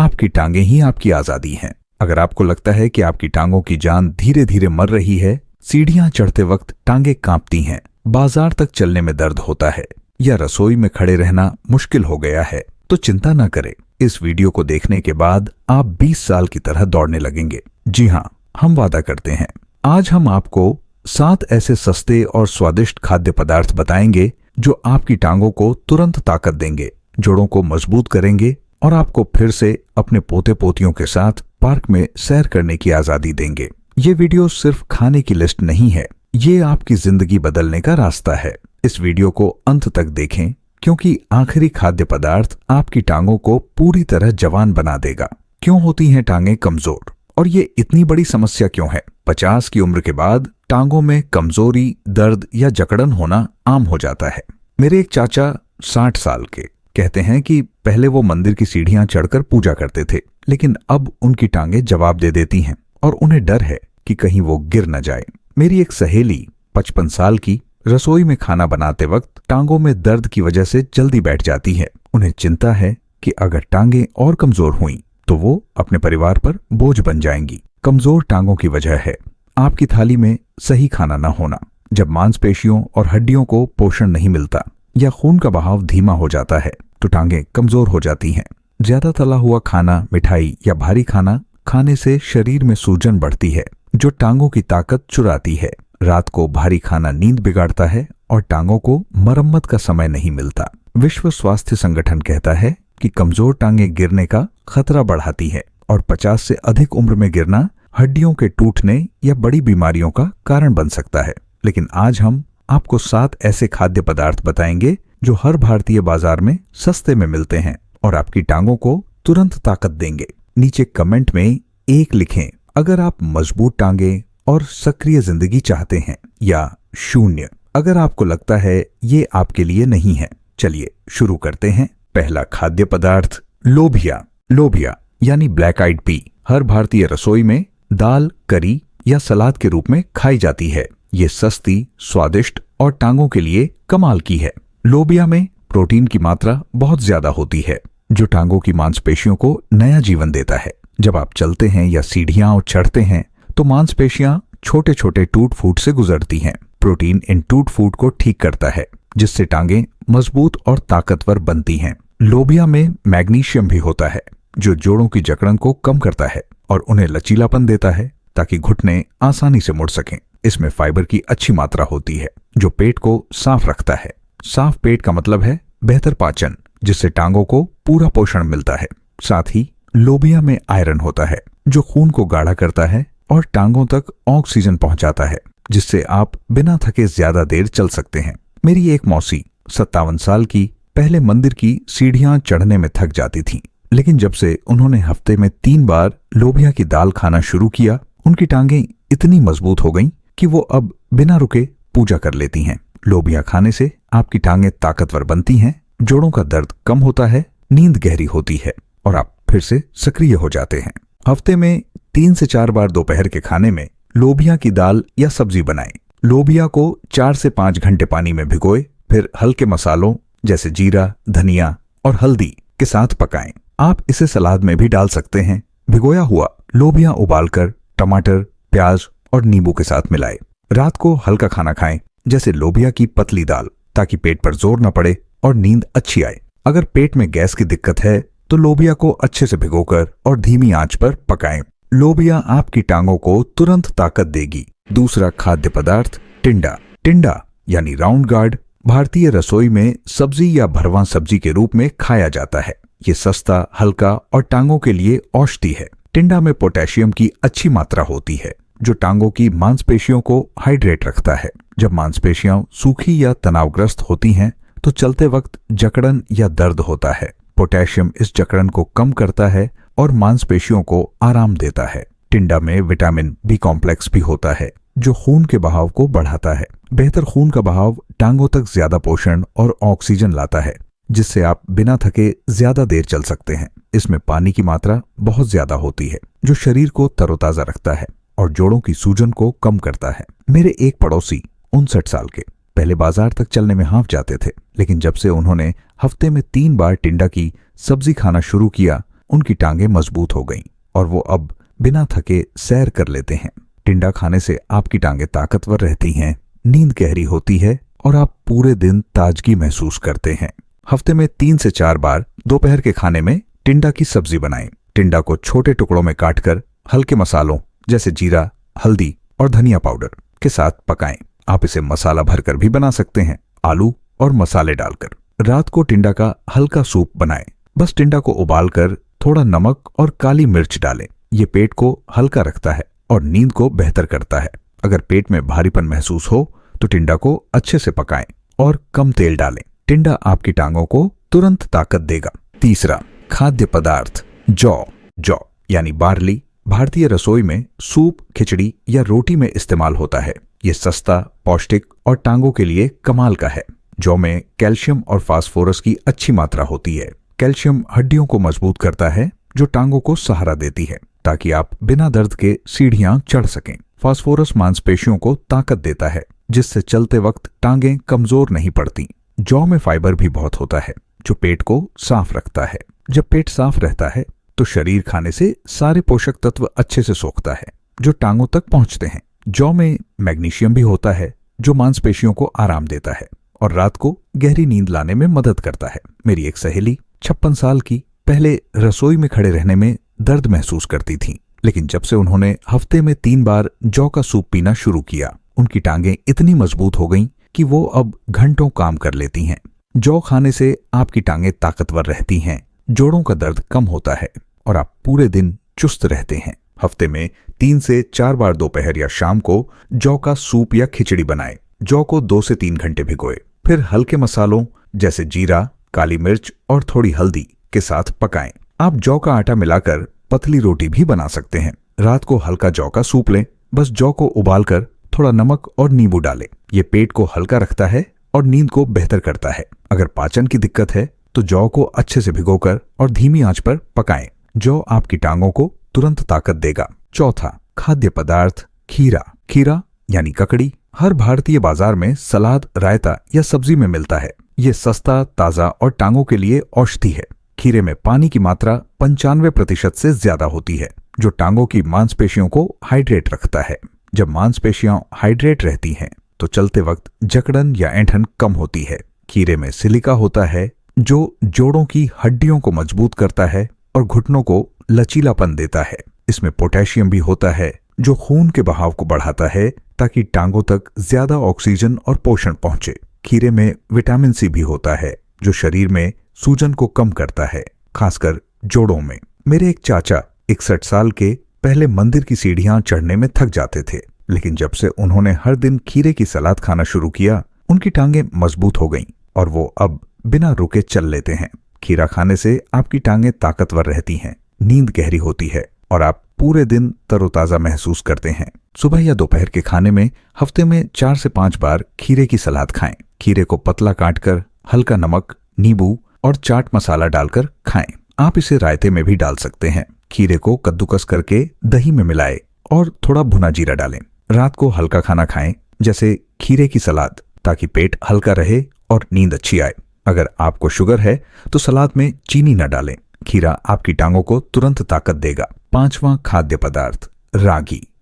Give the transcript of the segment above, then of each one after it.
आपकी टांगें ही आपकी आजादी हैं। अगर आपको लगता है कि आपकी टांगों की जान धीरे धीरे मर रही है, सीढ़ियां चढ़ते वक्त टांगें कांपती हैं, बाजार तक चलने में दर्द होता है या रसोई में खड़े रहना मुश्किल हो गया है, तो चिंता न करें। इस वीडियो को देखने के बाद आप 20 साल की तरह दौड़ने लगेंगे। जी हाँ, हम वादा करते हैं। आज हम आपको 7 ऐसे सस्ते और स्वादिष्ट खाद्य पदार्थ बताएंगे जो आपकी टांगों को तुरंत ताकत देंगे, जोड़ों को मजबूत करेंगे और आपको फिर से अपने पोते पोतियों के साथ पार्क में सैर करने की आजादी देंगे। ये वीडियो सिर्फ खाने की लिस्ट नहीं है, ये आपकी जिंदगी बदलने का रास्ता है। इस वीडियो को अंत तक देखें, क्योंकि आखिरी खाद्य पदार्थ आपकी टांगों को पूरी तरह जवान बना देगा। क्यों होती हैं टांगें कमजोर, और ये इतनी बड़ी समस्या क्यों है? 50 की उम्र के बाद टांगों में कमजोरी, दर्द या जकड़न होना आम हो जाता है। मेरे एक चाचा 60 साल के कहते हैं कि पहले वो मंदिर की सीढ़ियां चढ़कर पूजा करते थे, लेकिन अब उनकी टांगें जवाब दे देती हैं और उन्हें डर है कि कहीं वो गिर न जाए। मेरी एक सहेली 55 साल की रसोई में खाना बनाते वक्त टांगों में दर्द की वजह से जल्दी बैठ जाती है। उन्हें चिंता है कि अगर टांगें और कमजोर हुईं तो वो अपने परिवार पर बोझ बन जाएंगी। कमजोर टांगों की वजह है आपकी थाली में सही खाना न होना। जब मांसपेशियों और हड्डियों को पोषण नहीं मिलता या खून का बहाव धीमा हो जाता है तो टांगें कमजोर हो जाती हैं। ज्यादा तला हुआ खाना, मिठाई या भारी खाना खाने से शरीर में सूजन बढ़ती है, जो टांगों की ताकत चुराती है। रात को भारी खाना नींद बिगाड़ता है और टांगों को मरम्मत का समय नहीं मिलता। विश्व स्वास्थ्य संगठन कहता है कि कमजोर टांगें गिरने का खतरा बढ़ाती है और 50 से अधिक उम्र में गिरना हड्डियों के टूटने या बड़ी बीमारियों का कारण बन सकता है। लेकिन आज हम आपको 7 ऐसे खाद्य पदार्थ बताएंगे जो हर भारतीय बाजार में सस्ते में मिलते हैं और आपकी टांगों को तुरंत ताकत देंगे। नीचे कमेंट में 1 लिखें अगर आप मजबूत टांगें और सक्रिय जिंदगी चाहते हैं, या 0 अगर आपको लगता है ये आपके लिए नहीं है। चलिए शुरू करते हैं। पहला खाद्य पदार्थ लोबिया। लोबिया यानी ब्लैक आइड पी हर भारतीय रसोई में दाल, करी या सलाद के रूप में खाई जाती है। ये सस्ती, स्वादिष्ट और टांगों के लिए कमाल की है। लोबिया में प्रोटीन की मात्रा बहुत ज्यादा होती है, जो टांगों की मांसपेशियों को नया जीवन देता है। जब आप चलते हैं या सीढ़ियां चढ़ते हैं तो मांसपेशियां छोटे छोटे टूट फूट से गुजरती हैं। प्रोटीन इन टूट फूट को ठीक करता है, जिससे टांगें मजबूत और ताकतवर बनती हैं। लोबिया में मैग्नीशियम भी होता है, जो जोड़ों की जकड़न को कम करता है और उन्हें लचीलापन देता है ताकि घुटने आसानी से मुड़ सकें। इसमें फाइबर की अच्छी मात्रा होती है, जो पेट को साफ रखता है। साफ पेट का मतलब है बेहतर पाचन, जिससे टांगों को पूरा पोषण मिलता है। साथ ही लोबिया में आयरन होता है, जो खून को गाढ़ा करता है और टांगों तक ऑक्सीजन पहुंचाता है, जिससे आप बिना थके ज्यादा देर चल सकते हैं। मेरी एक मौसी 57 साल की पहले मंदिर की सीढ़ियां चढ़ने में थक जाती थीं, लेकिन जब से उन्होंने हफ्ते में 3 बार लोबिया की दाल खाना शुरू किया, उनकी टांगें इतनी मजबूत हो गईं कि वो अब बिना रुके पूजा कर लेती हैं। लोबिया खाने से आपकी टांगें ताकतवर बनती हैं, जोड़ों का दर्द कम होता है, नींद गहरी होती है और आप फिर से सक्रिय हो जाते हैं। हफ्ते में 3 से 4 बार दोपहर के खाने में लोबिया की दाल या सब्जी बनाएं। लोबिया को 4 से 5 घंटे पानी में भिगोए, फिर हल्के मसालों जैसे जीरा, धनिया और हल्दी के साथ पकाएं। आप इसे सलाद में भी डाल सकते हैं। भिगोया हुआ लोबिया उबालकर टमाटर, प्याज और नींबू के साथ मिलाएं। रात को हल्का खाना खाएं, जैसे लोबिया की पतली दाल, ताकि पेट पर जोर न पड़े और नींद अच्छी आए। अगर पेट में गैस की दिक्कत है तो लोबिया को अच्छे से भिगोकर और धीमी आंच पर पकाएं। लोबिया आपकी टांगों को तुरंत ताकत देगी। दूसरा खाद्य पदार्थ टिंडा। टिंडा यानी राउंड गार्ड भारतीय रसोई में सब्जी या भरवां सब्जी के रूप में खाया जाता है। ये सस्ता, हल्का और टांगों के लिए औषधि है। टिंडा में पोटेशियम की अच्छी मात्रा होती है, जो टांगों की मांसपेशियों को हाइड्रेट रखता है। जब मांसपेशियां सूखी या तनावग्रस्त होती हैं तो चलते वक्त जकड़न या दर्द होता है। पोटेशियम इस जकड़न को कम करता है और मांसपेशियों को आराम देता है। टिंडा में विटामिन बी कॉम्प्लेक्स भी होता है, जो खून के बहाव को बढ़ाता है। बेहतर खून का बहाव टांगों तक ज्यादा पोषण और ऑक्सीजन लाता है, जिससे आप बिना थके ज्यादा देर चल सकते हैं। इसमें पानी की मात्रा बहुत ज्यादा होती है, जो शरीर को तरोताजा रखता है और जोड़ों की सूजन को कम करता है। मेरे एक पड़ोसी 59 साल के पहले बाजार तक चलने में हांफ जाते थे, लेकिन जब से उन्होंने हफ्ते में 3 बार टिंडा की सब्जी खाना शुरू किया, उनकी टांगें मजबूत हो गईं और वो अब बिना थके सैर कर लेते हैं। टिंडा खाने से आपकी टांगें ताकतवर रहती हैं, नींद गहरी होती है और आप पूरे दिन ताजगी महसूस करते हैं। हफ्ते में 3 से 4 बार दोपहर के खाने में टिंडा की सब्जी बनाएं। टिंडा को छोटे टुकड़ों में काटकर हल्के मसालों जैसे जीरा, हल्दी और धनिया पाउडर के साथ पकाएं। आप इसे मसाला भरकर भी बना सकते हैं, आलू और मसाले डालकर। रात को टिंडा का हल्का सूप बनाएं। बस टिंडा को उबालकर थोड़ा नमक और काली मिर्च डालें। ये पेट को हल्का रखता है और नींद को बेहतर करता है। अगर पेट में भारीपन महसूस हो तो टिंडा को अच्छे से पकाएं और कम तेल डालें। टिंडा आपकी टांगों को तुरंत ताकत देगा। तीसरा, खाद्य पदार्थ जौ यानी बार्ली भारतीय रसोई में सूप, खिचड़ी या रोटी में इस्तेमाल होता है। ये सस्ता, पौष्टिक और टांगों के लिए कमाल का है। जौ में कैल्शियम और फास्फोरस की अच्छी मात्रा होती है। कैल्शियम हड्डियों को मजबूत करता है, जो टांगों को सहारा देती है ताकि आप बिना दर्द के सीढ़ियां चढ़ सकें। फास्फोरस मांसपेशियों को ताकत देता है, जिससे चलते वक्त टांगें कमजोर नहीं पड़ती। जौ में फाइबर भी बहुत होता है, जो पेट को साफ रखता है। जब पेट साफ रहता है तो शरीर खाने से सारे पोषक तत्व अच्छे से सोखता है, जो टांगों तक पहुंचते हैं। जौ में मैग्नीशियम भी होता है, जो मांसपेशियों को आराम देता है और रात को गहरी नींद लाने में मदद करता है। मेरी एक सहेली 56 साल की, पहले रसोई में खड़े रहने में दर्द महसूस करती थी, लेकिन जब से उन्होंने हफ्ते में 3 बार जौ का सूप पीना शुरू किया, उनकी टांगें इतनी मजबूत हो गईं कि वो अब घंटों काम कर लेती हैं। जौ खाने से आपकी टांगें ताकतवर रहती हैं, जोड़ों का दर्द कम होता है और आप पूरे दिन चुस्त रहते हैं। हफ्ते में 3 से 4 बार दोपहर या शाम को जौ का सूप या खिचड़ी बनाएं। जौ को 2 से 3 घंटे भिगोए, फिर हल्के मसालों जैसे जीरा, काली मिर्च और थोड़ी हल्दी के साथ पकाएं। आप जौ का आटा मिलाकर पतली रोटी भी बना सकते हैं। रात को हल्का जौ का सूप लें। बस जौ को उबालकर थोड़ा नमक और नींबू डालें। ये पेट को हल्का रखता है और नींद को बेहतर करता है। अगर पाचन की दिक्कत है तो जौ को अच्छे से भिगोकर और धीमी आंच पर पकाएं। जौ आपकी टांगों को तुरंत ताकत देगा। चौथा, खाद्य पदार्थ खीरा यानी ककड़ी हर भारतीय बाजार में सलाद, रायता या सब्जी में मिलता है। ये सस्ता, ताजा और टांगों के लिए औषधि है। खीरे में पानी की मात्रा 95% से ज्यादा होती है, जो टांगों की मांसपेशियों को हाइड्रेट रखता है। जब मांसपेशियां हाइड्रेट रहती हैं तो चलते वक्त जकड़न या ऐंठन कम होती है। खीरे में सिलिका होता है, जो जोड़ों की हड्डियों को मजबूत करता है और घुटनों को लचीलापन देता है। इसमें पोटेशियम भी होता है, जो खून के बहाव को बढ़ाता है ताकि टांगों तक ज्यादा ऑक्सीजन और पोषण पहुंचे। खीरे में विटामिन सी भी होता है, जो शरीर में सूजन को कम करता है, खासकर जोड़ों में। मेरे एक चाचा 61 साल के पहले मंदिर की सीढ़ियां चढ़ने में थक जाते थे, लेकिन जब से उन्होंने हर दिन खीरे की सलाद खाना शुरू किया, उनकी टांगें मजबूत हो गईं और वो अब बिना रुके चल लेते हैं। खीरा खाने से आपकी टांगें ताकतवर रहती हैं, नींद गहरी होती है और आप पूरे दिन तरोताजा महसूस करते हैं। सुबह या दोपहर के खाने में हफ्ते में 4 से 5 बार खीरे की सलाद खाएं। खीरे को पतला काटकर हल्का नमक, नींबू और चाट मसाला डालकर खाएं। आप इसे रायते में भी डाल सकते हैं। खीरे को कद्दूकस करके दही में मिलाएं और थोड़ा भुना जीरा डालें। रात को हल्का खाना खाएं, जैसे खीरे की सलाद, ताकि पेट हल्का रहे और नींद अच्छी आए। अगर आपको शुगर है तो सलाद में चीनी न डालें। खीरा आपकी टांगों को तुरंत ताकत देगा। 5वां खाद्य पदार्थ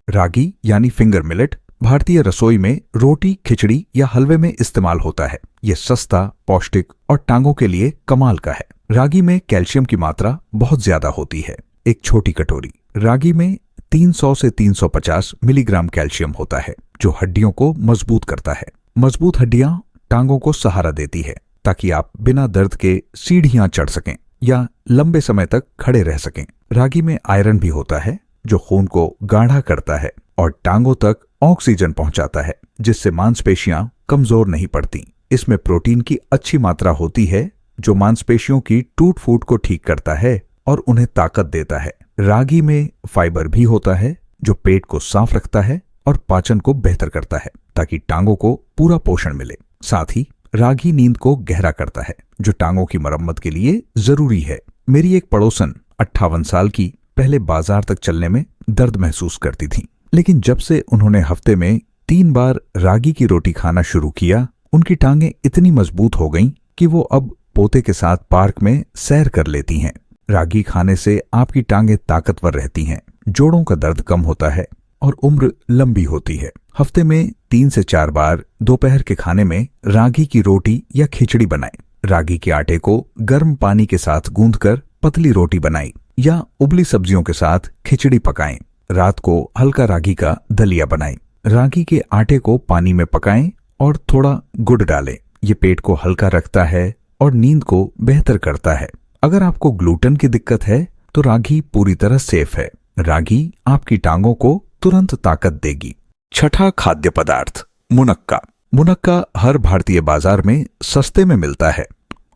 रागी यानी फिंगर मिलेट भारतीय रसोई में रोटी, खिचड़ी या हलवे में इस्तेमाल होता है। यह सस्ता, पौष्टिक और टांगों के लिए कमाल का है। रागी में कैल्शियम की मात्रा बहुत ज्यादा होती है। एक छोटी कटोरी रागी में 300 से 350 मिलीग्राम कैल्शियम होता है, जो हड्डियों को मजबूत करता है। मजबूत हड्डियां टांगों को सहारा देती है ताकि आप बिना दर्द के सीढ़ियां चढ़ सकें या लंबे समय तक खड़े रह सकें। रागी में आयरन भी होता है, जो खून को गाढ़ा करता है और टांगों तक ऑक्सीजन पहुंचाता है, जिससे मांसपेशियां कमजोर नहीं पड़ती। इसमें प्रोटीन की अच्छी मात्रा होती है, जो मांसपेशियों की टूट फूट को ठीक करता है और उन्हें ताकत देता है। रागी में फाइबर भी होता है, जो पेट को साफ रखता है और पाचन को बेहतर करता है, ताकि टांगों को पूरा पोषण मिले। साथ ही रागी नींद को गहरा करता है, जो टांगों की मरम्मत के लिए जरूरी है। मेरी एक पड़ोसन 58 साल की, पहले बाजार तक चलने में दर्द महसूस करती थी, लेकिन जब से उन्होंने हफ्ते में 3 बार रागी की रोटी खाना शुरू किया, उनकी टांगें इतनी मजबूत हो गईं कि वो अब पोते के साथ पार्क में सैर कर लेती हैं। रागी खाने से आपकी टांगें ताकतवर रहती हैं, जोड़ों का दर्द कम होता है और उम्र लंबी होती है। हफ्ते में 3 से 4 बार दोपहर के खाने में रागी की रोटी या खिचड़ी बनाएं। रागी के आटे को गर्म पानी के साथ गूंथकर पतली रोटी बनाएं या उबली सब्जियों के साथ खिचड़ी पकाएं। रात को हल्का रागी का दलिया बनाएं। रागी के आटे को पानी में पकाएं और थोड़ा गुड़ डालें। ये पेट को हल्का रखता है और नींद को बेहतर करता है। अगर आपको ग्लूटेन की दिक्कत है तो रागी पूरी तरह सेफ है। रागी आपकी टांगों को तुरंत ताकत देगी। छठा खाद्य पदार्थ मुनक्का। मुनक्का हर भारतीय बाजार में सस्ते में मिलता है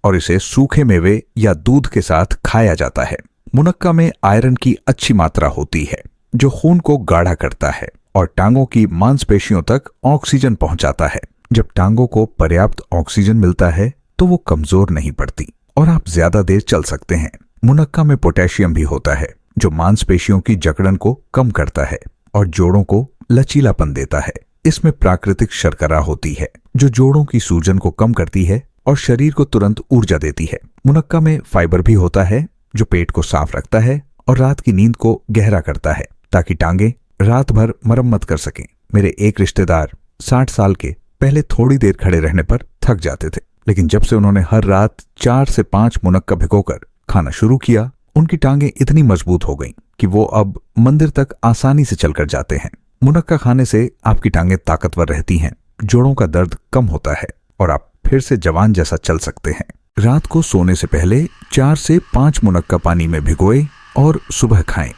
और इसे सूखे मेवे या दूध के साथ खाया जाता है। मुनक्का में आयरन की अच्छी मात्रा होती है जो खून को गाढ़ा करता है और टांगों की मांसपेशियों तक ऑक्सीजन पहुंचाता है। जब टांगों को पर्याप्त ऑक्सीजन मिलता है तो वो कमजोर नहीं पड़ती और आप ज्यादा देर चल सकते हैं। मुनक्का में पोटेशियम भी होता है जो मांसपेशियों की जकड़न को कम करता है और जोड़ों को लचीलापन देता है। इसमें प्राकृतिक शर्करा होती है जो जोड़ों की सूजन को कम करती है और शरीर को तुरंत ऊर्जा देती है। मुनक्का में फाइबर भी होता है जो पेट को साफ रखता है और रात की नींद को गहरा करता है ताकि टांगे रात भर मरम्मत कर सकें। मेरे एक रिश्तेदार 60 साल के पहले थोड़ी देर खड़े रहने पर थक जाते थे, लेकिन जब से उन्होंने हर रात 4 से 5 मुनक्का भिगोकर खाना शुरू किया, उनकी टांगें इतनी मजबूत हो गईं कि वो अब मंदिर तक आसानी से चलकर जाते हैं। मुनक्का खाने से आपकी टांगें ताकतवर रहती हैं, जोड़ों का दर्द कम होता है और आप फिर से जवान जैसा चल सकते हैं। रात को सोने से पहले 4 से 5 मुनक्का पानी में भिगोए और सुबह खाएं।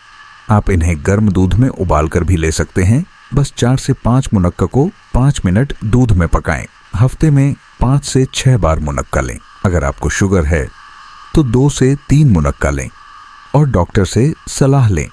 आप इन्हें गर्म दूध में उबालकर भी ले सकते हैं। बस 4 से 5 मुनक्का को 5 मिनट दूध में पकाएं। हफ्ते में 5 से 6 बार मुनक्का लें। अगर आपको शुगर है तो 2 से 3 मुनक्का लें और डॉक्टर से सलाह लें।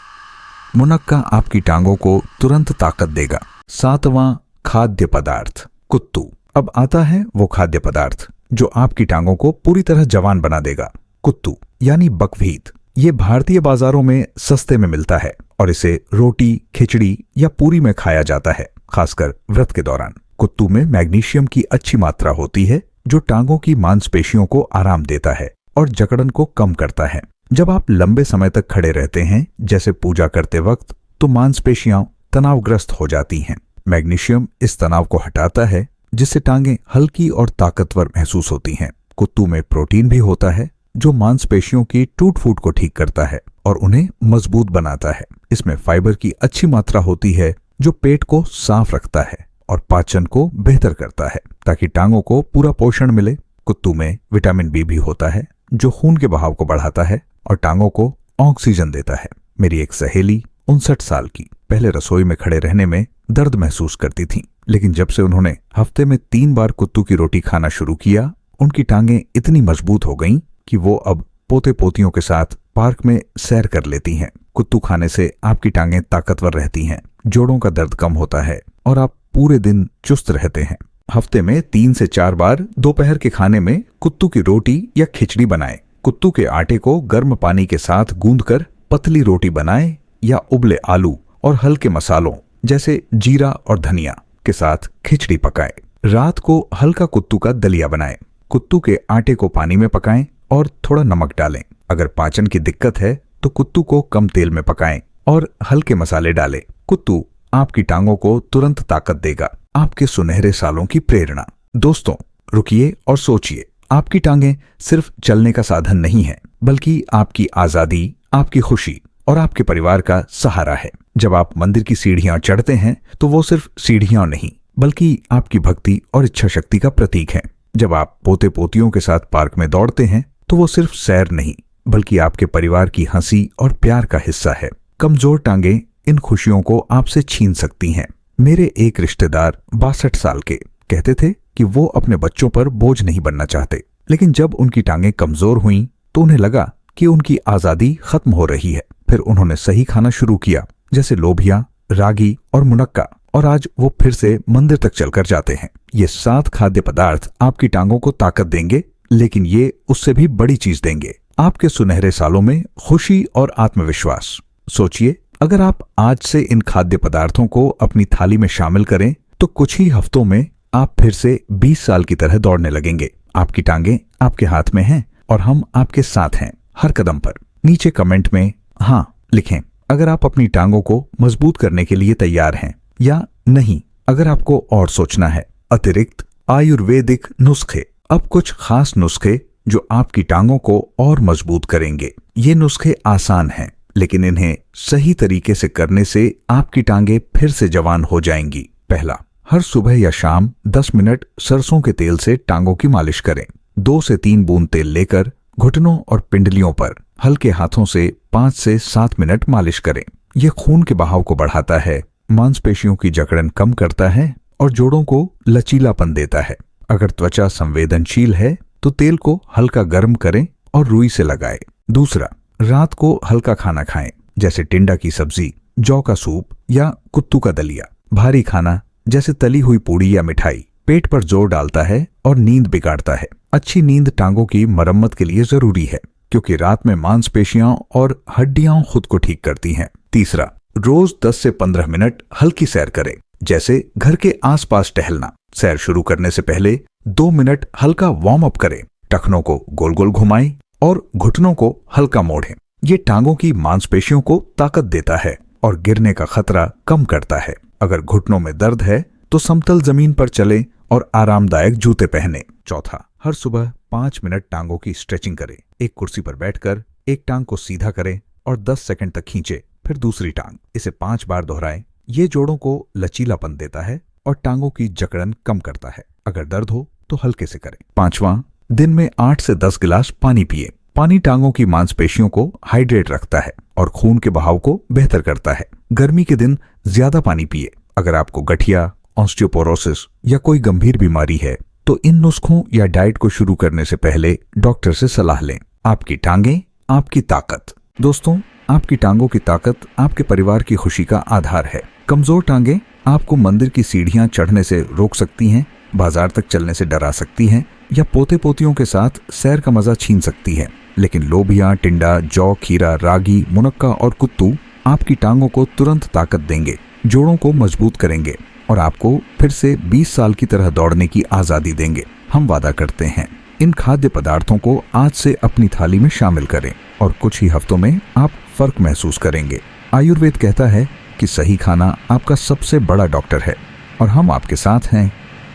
मुनक्का आपकी टांगों को तुरंत ताकत देगा। 7वां खाद्य पदार्थ कुत्तू। अब आता है वो खाद्य पदार्थ जो आपकी टांगों को पूरी तरह जवान बना देगा। कुत्तू यानी बकव्हीट। ये भारतीय बाजारों में सस्ते में मिलता है और इसे रोटी, खिचड़ी या पूरी में खाया जाता है, खासकर व्रत के दौरान। कुत्तू में मैग्नीशियम की अच्छी मात्रा होती है जो टांगों की मांसपेशियों को आराम देता है और जकड़न को कम करता है। जब आप लंबे समय तक खड़े रहते हैं, जैसे पूजा करते वक्त, तो मांसपेशियां तनावग्रस्त हो जाती हैं। मैग्नीशियम इस तनाव को हटाता है जिससे टांगें हल्की और ताकतवर महसूस होती हैं। कुत्तू में प्रोटीन भी होता है जो मांसपेशियों की टूट फूट को ठीक करता है और उन्हें मजबूत बनाता है। इसमें फाइबर की अच्छी मात्रा होती है जो पेट को साफ रखता है और पाचन को बेहतर करता है ताकि टांगों को पूरा पोषण मिले। कुत्तू में विटामिन बी भी होता है जो खून के बहाव को बढ़ाता है और टांगों को ऑक्सीजन देता है। मेरी एक सहेली 59 साल की पहले रसोई में खड़े रहने में दर्द महसूस करती थी, लेकिन जब से उन्होंने हफ्ते में 3 बार कुत्तू की रोटी खाना शुरू किया, उनकी टांगें इतनी मजबूत हो गईं कि वो अब पोते पोतियों के साथ पार्क में सैर कर लेती हैं। कुत्तू खाने से आपकी टांगें ताकतवर रहती हैं, जोड़ों का दर्द कम होता है और आप पूरे दिन चुस्त रहते हैं। हफ्ते में 3 से 4 बार दोपहर के खाने में कुत्तू की रोटी या खिचड़ी बनाएं। कुत्तू के आटे को गर्म पानी के साथ गूंथकर पतली रोटी बनाएं या उबले आलू और हल्के मसालों जैसे जीरा और धनिया के साथ खिचड़ी पकाएं। रात को हल्का कुत्तू का दलिया बनाएं। कुत्तू के आटे को पानी में पकाएं और थोड़ा नमक डालें। अगर पाचन की दिक्कत है तो कुत्तू को कम तेल में पकाएं और हल्के मसाले डालें। कुत्तू आपकी टांगों को तुरंत ताकत देगा। आपके सुनहरे सालों की प्रेरणा। दोस्तों, रुकिए और सोचिए, आपकी टांगें सिर्फ चलने का साधन नहीं है, बल्कि आपकी आजादी, आपकी खुशी और आपके परिवार का सहारा है। जब आप मंदिर की सीढ़ियां चढ़ते हैं तो वो सिर्फ सीढ़ियां नहीं, बल्कि आपकी भक्ति और इच्छा शक्ति का प्रतीक है। जब आप पोते पोतियों के साथ पार्क में दौड़ते हैं तो वो सिर्फ सैर नहीं, बल्कि आपके परिवार की हंसी और प्यार का हिस्सा है। कमजोर टांगें इन खुशियों को आपसे छीन सकती हैं। मेरे एक रिश्तेदार 62 साल के कहते थे कि वो अपने बच्चों पर बोझ नहीं बनना चाहते, लेकिन जब उनकी टांगें कमजोर हुईं तो उन्हें लगा कि उनकी आजादी खत्म हो रही है। फिर उन्होंने सही खाना शुरू किया, जैसे लोबिया, रागी और मुनक्का, और आज वो फिर से मंदिर तक चलकर जाते हैं। ये 7 खाद्य पदार्थ आपकी टांगों को ताकत देंगे, लेकिन ये उससे भी बड़ी चीज देंगे, आपके सुनहरे सालों में खुशी और आत्मविश्वास। सोचिए, अगर आप आज से इन खाद्य पदार्थों को अपनी थाली में शामिल करें तो कुछ ही हफ्तों में आप फिर से 20 साल की तरह दौड़ने लगेंगे। आपकी टांगें आपके हाथ में हैं और हम आपके साथ हैं हर कदम पर। नीचे कमेंट में हाँ लिखें अगर आप अपनी टांगों को मजबूत करने के लिए तैयार हैं, या नहीं अगर आपको और सोचना है। अतिरिक्त आयुर्वेदिक नुस्खे। अब कुछ खास नुस्खे जो आपकी टांगों को और मजबूत करेंगे। ये नुस्खे आसान हैं, लेकिन इन्हें सही तरीके से करने से आपकी टांगें फिर से जवान हो जाएंगी। पहला, हर सुबह या शाम 10 मिनट सरसों के तेल से टांगों की मालिश करें। 2 से 3 बूंद तेल लेकर घुटनों और पिंडलियों पर हल्के हाथों से 5 से 7 मिनट मालिश करें। यह खून के बहाव को बढ़ाता है, मांसपेशियों की जकड़न कम करता है और जोड़ों को लचीलापन देता है। अगर त्वचा संवेदनशील है तो तेल को हल्का गर्म करें और रुई से लगाएं। दूसरा, रात को हल्का खाना खाएं, जैसे टिंडा की सब्जी, जौ का सूप या कुत्तू का दलिया। भारी खाना जैसे तली हुई पूड़ी या मिठाई पेट पर जोर डालता है और नींद बिगाड़ता है। अच्छी नींद टांगों की मरम्मत के लिए जरूरी है, क्योंकि रात में मांसपेशियां और हड्डियां खुद को ठीक करती हैं। तीसरा, रोज 10 से 15 मिनट हल्की सैर करें, जैसे घर के आसपास टहलना। सैर शुरू करने से पहले 2 मिनट हल्का वार्म अप करें। टखनों को गोल गोल घुमाएं और घुटनों को हल्का मोड़ें। ये टांगों की मांसपेशियों को ताकत देता है और गिरने का खतरा कम करता है। अगर घुटनों में दर्द है तो समतल जमीन पर चलें और आरामदायक जूते पहने। चौथा, हर सुबह 5 मिनट टांगों की स्ट्रेचिंग करें। एक कुर्सी पर बैठकर एक टांग को सीधा करें और 10 सेकंड तक खींचे, फिर दूसरी टांग। इसे 5 बार दोहराएं। ये जोड़ों को लचीलापन देता है और टांगों की जकड़न कम करता है। अगर दर्द हो तो हल्के से करें। पांचवां, दिन में 8 से 10 गिलास पानी पिए। पानी टांगों की मांसपेशियों को हाइड्रेट रखता है और खून के बहाव को बेहतर करता है। गर्मी के दिन ज्यादा पानी पिए। अगर आपको गठिया, ऑस्टियोपोरोसिस या कोई गंभीर बीमारी है तो इन नुस्खों या डाइट को शुरू करने से पहले डॉक्टर से सलाह लें। आपकी टांगें, आपकी ताकत। दोस्तों, आपकी टांगों की ताकत आपके परिवार की खुशी का आधार है। कमजोर टांगें आपको मंदिर की सीढ़ियां चढ़ने से रोक सकती हैं, बाजार तक चलने से डरा सकती हैं या पोते पोतियों के साथ सैर का मजा छीन सकती हैं। लेकिन लोबिया, टिंडा, जौ, खीरा, रागी, मुनक्का और कुत्तू आपकी टांगों को तुरंत ताकत देंगे, जोड़ों को मजबूत करेंगे और आपको फिर से 20 साल की तरह दौड़ने की आजादी देंगे। हम वादा करते हैं, इन खाद्य पदार्थों को आज से अपनी थाली में शामिल करें और कुछ ही हफ्तों में आप फर्क महसूस करेंगे। आयुर्वेद कहता है कि सही खाना आपका सबसे बड़ा डॉक्टर है और हम आपके साथ हैं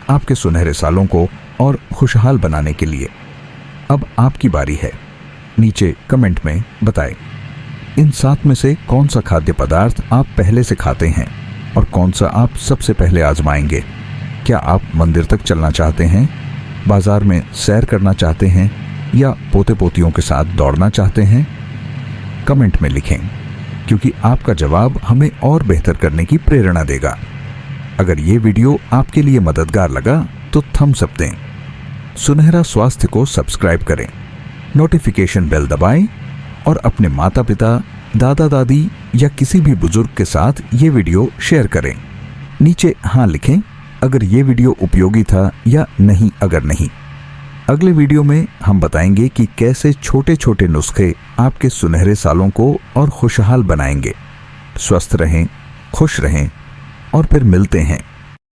आपके सुनहरे सालों को और खुशहाल बनाने के लिए। अब आपकी बारी है। नीचे कमेंट में बताएं इन 7 में से कौन सा खाद्य पदार्थ आप पहले से खाते हैं और कौन सा आप सबसे पहले आजमाएंगे। क्या आप मंदिर तक चलना चाहते हैं, बाजार में सैर करना चाहते हैं या पोते पोतियों के साथ दौड़ना चाहते हैं? कमेंट में लिखें, क्योंकि आपका जवाब हमें और बेहतर करने की प्रेरणा देगा। अगर ये वीडियो आपके लिए मददगार लगा तो थम्स अप दें, सुनहरा स्वास्थ्य को सब्सक्राइब करें, नोटिफिकेशन बेल दबाएं और अपने माता पिता, दादा दादी या किसी भी बुजुर्ग के साथ ये वीडियो शेयर करें। नीचे हाँ लिखें अगर ये वीडियो उपयोगी था या नहीं अगर नहीं। अगले वीडियो में हम बताएंगे कि कैसे छोटे छोटे नुस्खे आपके सुनहरे सालों को और खुशहाल बनाएंगे। स्वस्थ रहें, खुश रहें और फिर मिलते हैं